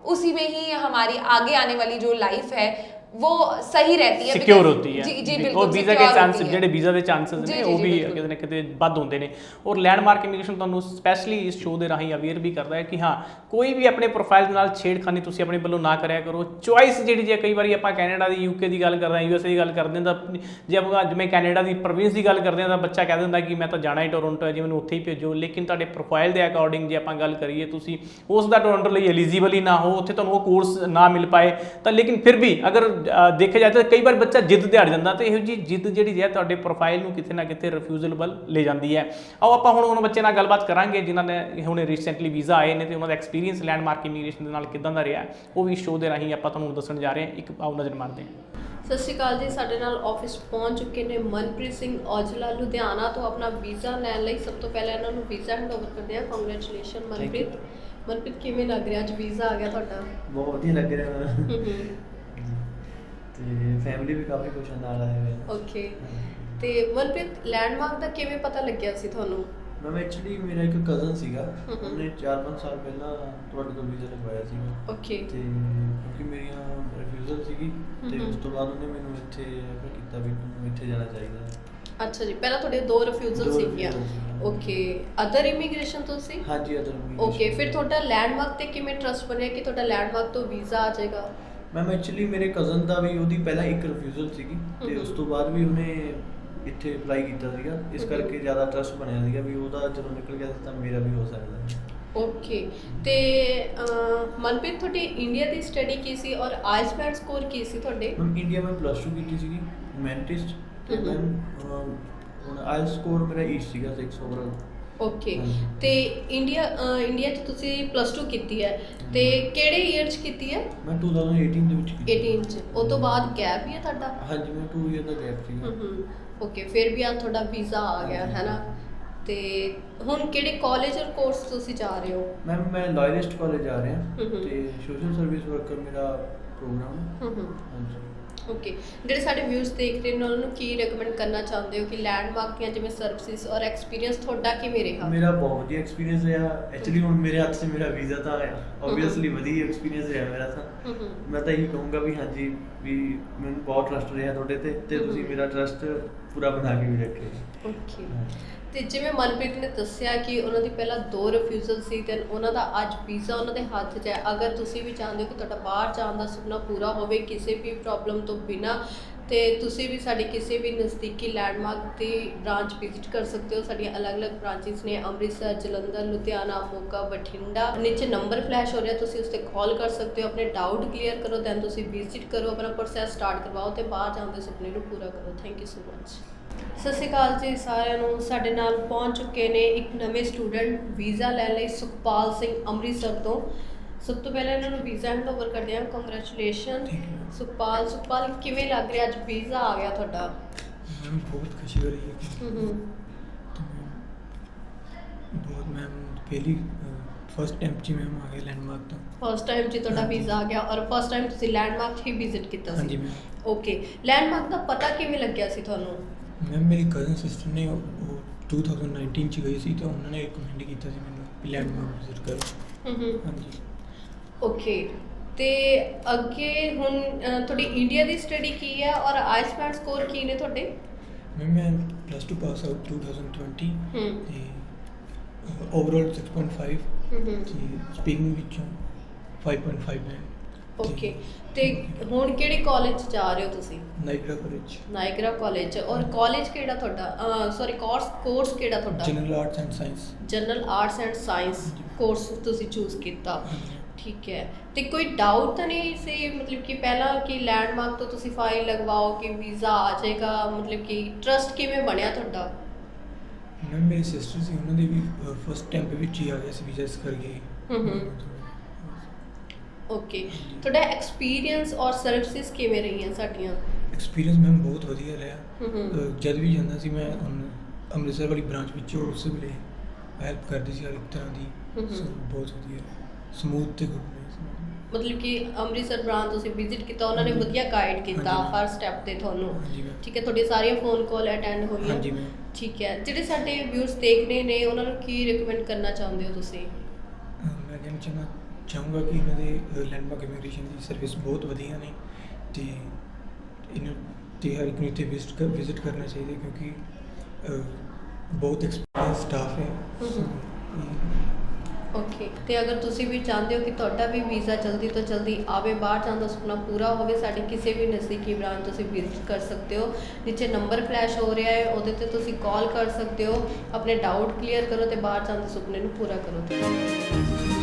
उसी में ही हमारी आगे आने वाली जो लाइफ है वो सही रहती है, ਸਿਕਿਉਰ ਹੁੰਦੀ ਹੈ जी जी ਉਹ बिल्कुल ਵੀਜ਼ਾ secure ਦੇ ਚਾਂਸ होती है। ਜਿਹੜੇ ਵੀਜ਼ਾ ਦੇ ਚਾਂਸਸ जी, ਨੇ जी, ਉਹ जी, ਵੀ बिल्कुल। ਕਿਤੇ ਨਾ ਕਿਤੇ ਵੱਧ ਹੁੰਦੇ ਨੇ। ਔਰ ਲੈਂਡਮਾਰਕ ਇਮੀਗ੍ਰੇਸ਼ਨ ਤੁਹਾਨੂੰ ਸਪੈਸ਼ਲੀ ਇਸ ਸ਼ੋਅ ਦੇ ਰਾਹੀਂ ਅਵੇਅਰ ਵੀ ਕਰਦਾ ਹੈ ਕਿ ਹਾਂ ਕੋਈ ਵੀ ਆਪਣੇ ਪ੍ਰੋਫਾਈਲ ਦੇ ਨਾਲ ਛੇੜਖਾਨੀ ਤੁਸੀਂ ਆਪਣੇ ਵੱਲੋਂ ਨਾ ਕਰਿਆ ਕਰੋ। ਚੁਆਇਸ ਜਿਹੜੀ ਜੇ ਕਈ ਵਾਰੀ ਆਪਾਂ ਕੈਨੇਡਾ ਦੀ ਯੂਕੇ ਦੀ ਗੱਲ ਕਰਦੇ ਹਾਂ, USA ਦੀ ਗੱਲ ਕਰਦੇ ਹਾਂ, ਤਾਂ ਜੇ ਆਪਾਂ ਜਿਵੇਂ ਕੈਨੇਡਾ ਦੀ ਪ੍ਰੋਵਿੰਸ ਦੀ ਗੱਲ ਕਰਦੇ ਹਾਂ ਤਾਂ ਬੱਚਾ ਕਹਿ ਦਿੰਦਾ ਕਿ ਮੈਂ ਤਾਂ ਜਾਣਾ ਹੀ ਟੋਰੰਟੋ ਹੈ ਜੀ, ਮੈਨੂੰ ਉੱਥੇ ਹੀ ਭੇਜੋ। ਲੇਕਿਨ ਤੁਹਾਡੇ ਪ੍ਰੋਫਾਈਲ ਦੇ ਅਕੋਰਡਿੰਗ ਜੇ ਆਪਾਂ ਗੱਲ ਕਰੀਏ ਤੁਸੀਂ ਉਸ ਦਾ ਟੋਰੰਟੋ ਲਈ ਐਲੀਜੀਬਲ ਹੀ ਨਾ ਹੋ, ਉੱਥੇ ਤੁਹਾਨੂੰ ਉਹ ਕੋਰਸ ਨਾ ਮਿਲ ਪਾਏ ਤਾਂ ਲੇਕਿਨ ਫਿਰ ਵੀ ਅਗਰ ਦੇਖਿਆ ਜਾਏ ਤਾਂ ਕਈ ਵਾਰ ਬੱਚਾ ਜਿੱਦ ਤੇ ਅੜ ਜਾਂਦਾ, ਤੇ ਇਹੋ ਜਿਹੀ ਜਿੱਦ ਜਿਹੜੀ ਹੈ ਤੁਹਾਡੇ ਪ੍ਰੋਫਾਈਲ ਨੂੰ ਕਿਤੇ ਨਾ ਕਿਤੇ ਰਿਫਿਊਜ਼ਲ ਵੱਲ ਲੈ ਜਾਂਦੀ ਹੈ। ਆਓ ਆਪਾਂ ਹੁਣ ਬੱਚੇ ਨਾਲ ਗੱਲਬਾਤ ਕਰਾਂਗੇ ਜਿਨ੍ਹਾਂ ਨੇ ਹੁਣੇ ਰੀਸੈਂਟਲੀ ਵੀਜ਼ਾ ਆਏ ਨੇ ਤੇ ਉਹਨਾਂ ਦਾ ਐਕਸਪੀਰੀਅੰਸ ਲੈਂਡਮਾਰਕ ਇਮੀਗ੍ਰੇਸ਼ਨ ਦੇ ਨਾਲ ਕਿੱਦਾਂ ਦਾ ਰਿਹਾ, ਉਹ ਵੀ ਸ਼ੋਅ ਦੇ ਰਾਹੀਂ ਆਪਾਂ ਤੁਹਾਨੂੰ ਦੱਸਣ ਜਾ ਰਹੇ ਹਾਂ। ਇੱਕ ਆਓ ਨਜ਼ਰ ਮਾਰਦੇ ਹਾਂ। ਸਤਿ ਸ਼੍ਰੀ ਅਕਾਲ ਜੀ। ਸਾਡੇ ਨਾਲ ਆਫਿਸ ਪਹੁੰਚ ਚੁੱਕੇ ਨੇ ਮਨਪ੍ਰੀਤ ਸਿੰਘ ਔਜਲਾ ਲੁਧਿਆਣਾ ਤੋਂ ਆਪਣਾ ਵੀਜ਼ਾ ਲੈਣ ਲਈ। ਸਭ ਤੋਂ ਪਹਿਲਾਂ ਇਹਨਾਂ ਨੂੰ ਵੀਜ਼ਾ ਹੈਂਡਓਵਰ ਕਰਦੇ ਹਾਂ। ਕੰਗ੍ਰੈਚੁਲੇਸ਼ਨ ਮਨਪ੍ਰੀਤ। ਮਨਪ੍ਰੀਤ ਕਿਵੇਂ ਲੱਗ ਰਿਹਾ ਅੱਜ ਵੀਜ਼ਾ ਆ ਗਿਆ ਤੁਹਾਡਾ? ਬਹੁਤ ਵਧੀਆ ਲੱਗ ਰਿਹਾ ਮੈਨੂੰ ਤੇ ਫੈਮਿਲੀ ਵੀ ਕਾਫੀ ਖੁਸ਼ ਨਾਲ ਆਏ ਹੋਏ। ਓਕੇ, ਤੇ ਮਨਪ੍ਰੀਤ ਲੈਂਡਮਾਰਕ ਦਾ ਕਿਵੇਂ ਪਤਾ ਲੱਗਿਆ ਸੀ ਤੁਹਾਨੂੰ? ਮੈਂ ਐਕਚੁਅਲੀ ਮੇਰਾ ਇੱਕ ਕਜ਼ਨ ਸੀਗਾ, ਉਹਨੇ 4-5 ਸਾਲ ਪਹਿਲਾਂ ਤੁਹਾਡੇ ਤੋਂ ਵੀਜ਼ਾ ਲਗਵਾਇਆ ਸੀਗਾ। ਓਕੇ, ਤੇ ਕਿਉਂਕਿ ਮੇਰੀਆਂ ਰਿਫਿਊਜ਼ਲ ਸੀਗੀ ਤੇ ਉਸ ਤੋਂ ਬਾਅਦ ਉਹਨੇ ਮੈਨੂੰ ਇੱਥੇ ਰੈਫਰ ਕੀਤਾ ਵੀ ਤੁਹਾਨੂੰ ਇੱਥੇ ਜਾਣਾ ਚਾਹੀਦਾ ਹੈ। ਅੱਛਾ ਜੀ, ਪਹਿਲਾਂ ਤੁਹਾਡੇ 2 ਰਿਫਿਊਜ਼ਲ ਸੀਗੀਆਂ। ਓਕੇ, ਅਦਰ ਇਮੀਗ੍ਰੇਸ਼ਨ ਤੋਂ ਸੀ? ਹਾਂਜੀ, ਅਦਰ ਓਕੇ, ਫਿਰ ਤੁਹਾਡਾ ਲੈਂਡਮਾਰਕ ਤੇ ਕਿਵੇਂ ਟਰਸਟ ਬਣਿਆ ਕਿ ਤੁਹਾਡਾ ਲੈਂਡਮਾਰਕ ਤੋਂ ਵੀਜ਼ਾ ਆ ਜਾਏਗਾ? ਮੈਮ ਐਕਚੁਅਲੀ ਮੇਰੇ ਕਜ਼ਨ ਦਾ ਵੀ ਉਹਦੀ ਪਹਿਲਾਂ ਇੱਕ ਰਿਫਿਊਜ਼ਲ ਸੀਗੀ ਤੇ ਉਸ ਤੋਂ ਬਾਅਦ ਵੀ ਉਹਨੇ ਇੱਥੇ ਅਪਲਾਈ ਕੀਤਾ ਸੀਗਾ, ਇਸ ਕਰਕੇ ਜ਼ਿਆਦਾ ਟਰਸਟ ਬਣਿਆ ਸੀਗਾ ਵੀ ਉਹਦਾ ਜਦੋਂ ਨਿਕਲ ਗਿਆ ਸੀ ਤਾਂ ਮੇਰਾ ਵੀ ਹੋ ਸਕਦਾ ਹੈ। ਓਕੇ, ਤੇ ਮਨਪ੍ਰੀਤ ਤੁਹਾਡੀ ਇੰਡੀਆ ਦੀ ਸਟੱਡੀ ਕੀ ਸੀ ਔਰ ਆਈਲਟਸ ਬੈਂਡ ਸਕੋਰ ਕੀ ਸੀ ਤੁਹਾਡੇ? ਮੈਮ ਇੰਡੀਆ ਮੈਂ +2 ਕੀਤੀ ਸੀਗੀ ਹਿਊਮੈਨਿਟੀਜ਼ ਤੇ ਮੈਮ ਹੁਣ ਆਈਲਟਸ ਸਕੋਰ ਮੇਰਾ 8 ਸੀਗਾ 6 ਓਵਰਆਲ। ਓਕੇ, ਤੇ ਇੰਡੀਆ 'ਚ ਤੁਸੀਂ +2 ਕੀਤੀ ਹੈ ਤੇ ਕਿਹੜੇ ਈਅਰ 'ਚ ਕੀਤੀ ਹੈ? ਮੈਂ 2018 ਦੇ ਵਿੱਚ ਕੀਤੀ। 18 'ਚ। ਉਸ ਤੋਂ ਬਾਅਦ ਗੈਪ ਹੀ ਹੈ ਤੁਹਾਡਾ? ਹਾਂਜੀ, ਮੈਂ 2 ਇਅਰ ਦਾ ਗੈਪ ਸੀਗਾ। ਓਕੇ, ਫਿਰ ਵੀ ਆ ਤੁਹਾਡਾ ਵੀਜ਼ਾ ਆ ਗਿਆ ਹੈ ਨਾ। ਤੇ ਹੁਣ ਕਿਹੜੇ ਕਾਲਜ ਔਰ ਕੋਰਸ ਤੁਸੀਂ ਜਾ ਰਹੇ ਹੋ? ਮੈਮ ਮੈਂ ਲਾਇਰਿਸਟ ਕਾਲਜ ਜਾ ਰਿਹਾ ਤੇ ਸੋਸ਼ਲ ਸਰਵਿਸ ਵਰਕਰ ਮੇਰਾ ਪ੍ਰੋਗਰਾਮ ਹੈ। ਹਾਂਜੀ। ਓਕੇ, ਜਿਹੜੇ ਸਾਡੇ ਵਿਊਜ਼ ਦੇਖ ਰਹੇ ਨੇ ਉਹਨਾਂ ਨੂੰ ਕੀ ਰეკਮੈਂਡ ਕਰਨਾ ਚਾਹੁੰਦੇ ਹੋ ਕਿ ਲੈਂਡਮਾਰਕ ਦੀਆਂ ਜਿਵੇਂ ਸਰਵਿਸਿਜ਼ ਔਰ ਐਕਸਪੀਰੀਅੰਸ ਤੁਹਾਡਾ ਕਿਵੇਂ ਰਿਹਾ? ਮੇਰਾ ਬਹੁਤ ਵਧੀਆ ਐਕਸਪੀਰੀਅੰਸ ਰਿਹਾ। ਐਕਚੁਅਲੀ ਹੁਣ ਮੇਰੇ ਹੱਥ 'ਚ ਮੇਰਾ ਵੀਜ਼ਾ ਤਾਂ ਆਇਆ, ਓਬਵੀਅਸਲੀ ਵਧੀਆ ਐਕਸਪੀਰੀਅੰਸ ਰਿਹਾ ਮੇਰਾ ਤਾਂ। ਮੈਂ ਤਾਂ ਇਹੀ ਕਹੂੰਗਾ ਵੀ ਹਾਂਜੀ ਵੀ ਮੈਨੂੰ ਬਹੁਤ ਟਰਸਟ ਰਿਹਾ ਤੁਹਾਡੇ ਤੇ ਤੁਸੀਂ ਮੇਰਾ ਟਰਸਟ ਪੂਰਾ ਬਣਾ ਕੇ ਵੀ ਰੱਖਿਆ। ਓਕੇ, ਤੇ ਜਿਵੇਂ ਮਨਪ੍ਰੀਤ ਨੇ ਦੱਸਿਆ ਕਿ ਉਹਨਾਂ ਦੀ ਪਹਿਲਾਂ 2 ਰਿਫਿਊਜ਼ਲ ਸੀ ਤੇ ਉਹਨਾਂ ਦਾ ਅੱਜ ਵੀਜ਼ਾ ਉਹਨਾਂ ਦੇ ਹੱਥ 'ਚ ਹੈ। ਅਗਰ ਤੁਸੀਂ ਵੀ ਚਾਹੁੰਦੇ ਹੋ ਕਿ ਤੁਹਾਡਾ ਬਾਹਰ ਜਾਣ ਦਾ ਸੁਪਨਾ ਪੂਰਾ ਹੋਵੇ ਕਿਸੇ ਵੀ ਪ੍ਰੋਬਲਮ ਤੋਂ ਬਿਨਾਂ, ਤੇ ਤੁਸੀਂ ਵੀ ਸਾਡੀ ਕਿਸੇ ਵੀ ਨਜ਼ਦੀਕੀ ਲੈਂਡਮਾਰਕ ਦੀ ਬ੍ਰਾਂਚ ਵਿਜ਼ਿਟ ਕਰ ਸਕਦੇ ਹੋ। ਸਾਡੀਆਂ ਅਲੱਗ-ਅਲੱਗ ਬ੍ਰਾਂਚਿਸ ਨੇ ਅੰਮ੍ਰਿਤਸਰ, ਜਲੰਧਰ, ਲੁਧਿਆਣਾ, ਮੋਗਾ, ਬਠਿੰਡਾ। ਨੀਚੇ ਨੰਬਰ ਫਲੈਸ਼ ਹੋ ਰਿਹਾ, ਤੁਸੀਂ ਉਸ ਤੇ ਕਾਲ ਕਰ ਸਕਦੇ ਹੋ, ਆਪਣੇ ਡਾਊਟ ਕਲੀਅਰ ਕਰੋ, ਦੈਨ ਤੁਸੀਂ ਵਿਜ਼ਿਟ ਕਰੋ, ਆਪਣਾ ਪ੍ਰੋਸੈਸ ਸਟਾਰਟ ਕਰਵਾਓ ਤੇ ਬਾਹਰ ਜਾਣ ਦੇ ਸੁਪਨੇ ਨੂੰ ਪੂਰਾ ਕਰੋ। Thank you so much. ਸਤਿ ਸ਼੍ਰੀ ਅਕਾਲ ਜੀ ਸਾਰਿਆਂ ਨੂੰ। ਸਾਡੇ ਨਾਲ ਪਹੁੰਚ ਚੁੱਕੇ ਨੇ ਇੱਕ ਨਵੇਂ ਸਟੂਡੈਂਟ ਵੀਜ਼ਾ ਲੈਣ ਲਈ, ਸੁਖਪਾਲ ਸਿੰਘ ਅੰਮ੍ਰਿਤਸਰ ਤੋਂ। ਸਭ ਤੋਂ ਪਹਿਲਾਂ ਇਹਨਾਂ ਨੂੰ ਵੀਜ਼ਾ ਹੈਂਡਓਵਰ ਕਰਦੇ ਹਾਂ। ਕੰਗ੍ਰੈਚੁਲੇਸ਼ਨ ਸੁਖਪਾਲ, ਕਿਵੇਂ ਲੱਗ ਰਿਹਾ ਅੱਜ ਵੀਜ਼ਾ ਆ ਗਿਆ ਤੁਹਾਡਾ? मैम बहुत खुशी हो रही है तो बहुत मैम पहली फर्स्ट टाइम जी मैम आ गए लैंडमार्क तो ਫਸਟ ਟਾਈਮ ਜੀ ਤੁਹਾਡਾ ਵੀਜ਼ਾ ਆ ਗਿਆ ਔਰ ਫਸਟ ਟਾਈਮ ਤੁਸੀਂ ਲੈਂਡਮਾਰਕ ਹੀ ਵਿਜ਼ਿਟ ਕੀਤਾ हाँ जी ਸੀ? मैम। ਓਕੇ, ਲੈਂਡਮਾਰਕ ਦਾ ਪਤਾ ਕਿਵੇਂ ਲੱਗਿਆ ਸੀ ਤੁਹਾਨੂੰ? मैम मेरी कज़न सिस्टर ने वो 2019 ਚ ਗਈ ਸੀ ਤਾਂ ਉਹਨਾਂ ਨੇ ਰਿਕਮੈਂਡ ਕੀਤਾ ਸੀ ਮੈਨੂੰ ਕਿ ਲੈਂਡਮਾਰਕ ਵਿਜ਼ਿਟ ਕਰੋ। हाँ जी। ਓਕੇ, ਤੇ ਅੱਗੇ ਹੁਣ ਤੁਹਾਡੀ ਇੰਡੀਆ ਦੀ ਸਟੱਡੀ ਕੀ ਹੈ ਔਰ ਆਈਲਟਸ ਬੈਂਡ ਸਕੋਰ ਕੀ ਨੇ ਤੁਹਾਡੇ? मैम मैं +2 ਪਾਸ ਆਊਟ 2020 ਤੇ ਓਵਰਆਲ 6.5 ਤੇ ਸਪੀਕਿੰਗ ਵਿੱਚੋਂ 5.5 ਹੈ। ਓਕੇ, ਤੇ ਹੁਣ ਕਿਹੜੇ ਕਾਲਜ 'ਚ ਜਾ ਰਹੇ ਹੋ ਤੁਸੀਂ? Niagara college. Niagara college. ਔਰ ਕਾਲਜ ਕਿਹੜਾ ਤੁਹਾਡਾ? ਸੌਰੀ, ਕੋਰਸ ਕਿਹੜਾ ਤੁਹਾਡਾ? General arts and science. General arts and science course ਤੁਸੀਂ ਚੂਜ਼ ਕੀਤਾ, ਠੀਕ ਹੈ। ਤੇ ਕੋਈ ਡਾਊਟ ਤਾਂ ਨਹੀਂ ਸੀ ਮਤਲਬ ਕਿ ਪਹਿਲਾਂ ਕਿ ਲੈਂਡਮਾਰਕ ਤੋਂ ਤੁਸੀਂ ਫਾਈਲ ਲਗਵਾਓ ਕਿ ਵੀਜ਼ਾ ਆ ਜਾਏਗਾ, ਮਤਲਬ ਕਿ ਟਰਸਟ ਕਿਵੇਂ ਬਣਿਆ ਤੁਹਾਡਾ? ਮੈਮ ਮੇਰੀ ਸਿਸਟਰ ਸੀ, ਉਹਨਾਂ ਦੇ ਵੀ ਫਸਟ ਟਾਈਮ ਵਿੱਚ ਹੀ ਆ ਗਿਆ ਸੀ ਵੀਜ਼ਾ, ਇਸ ਕਰਕੇ। ਓਕੇ, ਤੁਹਾਡਾ ਐਕਸਪੀਰੀਅੰਸ ਔਰ ਸਰਵਿਸਿਜ਼ ਕਿਵੇਂ ਰਹੀਆਂ ਸਾਡੀਆਂ? ਐਕਸਪੀਰੀਅੰਸ ਮੈਮ ਬਹੁਤ ਵਧੀਆ ਰਿਹਾ। ਜਦ ਵੀ ਜਾਂਦਾ ਸੀ ਮੈਂ ਅੰਮ੍ਰਿਤਸਰ ਵਾਲੀ ਬ੍ਰਾਂਚ ਵਿੱਚ ਉਸ ਵੇਲੇ ਹੈਲਪ ਕਰਦੀ ਸੀ ਹਰ ਇੱਕ ਤਰ੍ਹਾਂ ਦੀ। ਸੋ ਬਹੁਤ ਵਧੀਆ ਸਮੂਥ ਤੇ ਗੁੱਡ। ਮਤਲਬ ਕਿ ਅੰਮ੍ਰਿਤਸਰ ਬ੍ਰਾਂਚ ਤੁਸੀਂ ਵਿਜ਼ਿਟ ਕੀਤਾ, ਉਹਨਾਂ ਨੇ ਵਧੀਆ ਗਾਈਡ ਕੀਤਾ ਹਰ ਸਟੈਪ ਤੇ ਤੁਹਾਨੂੰ, ਠੀਕ ਹੈ। ਤੁਹਾਡੀ ਸਾਰੀਆਂ ਫੋਨ ਕਾਲ ਅਟੈਂਡ ਹੋਈਆਂ? ਹਾਂਜੀ ਮੈਮ। ਠੀਕ ਹੈ। ਜਿਹੜੇ ਸਾਡੇ ਵਿਊਅਰਸ ਦੇਖ ਰਹੇ ਨੇ ਉਹਨਾਂ ਨੂੰ ਕੀ ਰਿਕਮੈਂਡ ਕਰਨਾ ਚਾਹੁੰਦੇ ਹੋ ਤੁਸੀਂ? ਮੈਂ ਕਹਿਣਾ ਚਾਹੂੰਗਾ ਕਿ ਇਹਨਾਂ ਦੇ ਲੈਂਡਮਾਰਕ ਇਮੀਗ੍ਰੇਸ਼ਨ ਦੀ ਸਰਵਿਸ ਬਹੁਤ ਵਧੀਆ ਨੇ ਤੇ ਇਹਨਾਂ ਤੇ ਹਰ ਇੱਕ ਨੂੰ ਇੱਥੇ ਵਿਜ਼ਿਟ ਕਰਨਾ ਚਾਹੀਦਾ ਕਿਉਂਕਿ ਬਹੁਤ ਐਕਸਪੀਰੀਅੰਸ ਸਟਾਫ ਹੈ ਓਕੇ, ਤੇ ਅਗਰ ਤੁਸੀਂ ਵੀ ਚਾਹੁੰਦੇ ਹੋ ਕਿ ਤੁਹਾਡਾ ਵੀ ਵੀਜ਼ਾ ਜਲਦੀ ਤੋਂ ਜਲਦੀ ਆਵੇ, ਬਾਹਰ ਜਾਣ ਦਾ ਸੁਪਨਾ ਪੂਰਾ ਹੋਵੇ, ਸਾਡੇ ਕਿਸੇ ਵੀ ਨਜ਼ਦੀਕੀ ਬ੍ਰਾਂਚ ਤੁਸੀਂ ਵਿਜ਼ਿਟ ਕਰ ਸਕਦੇ ਹੋ। ਨੀਚੇ ਨੰਬਰ ਫਲੈਸ਼ ਹੋ ਰਿਹਾ ਹੈ, ਉਹਦੇ ਤੇ ਤੁਸੀਂ ਕਾਲ ਕਰ ਸਕਦੇ ਹੋ, ਆਪਣੇ ਡਾਊਟ ਕਲੀਅਰ ਕਰੋ ਤੇ ਬਾਹਰ ਜਾਣ ਦੇ ਸੁਪਨੇ ਨੂੰ ਪੂਰਾ ਕਰੋ।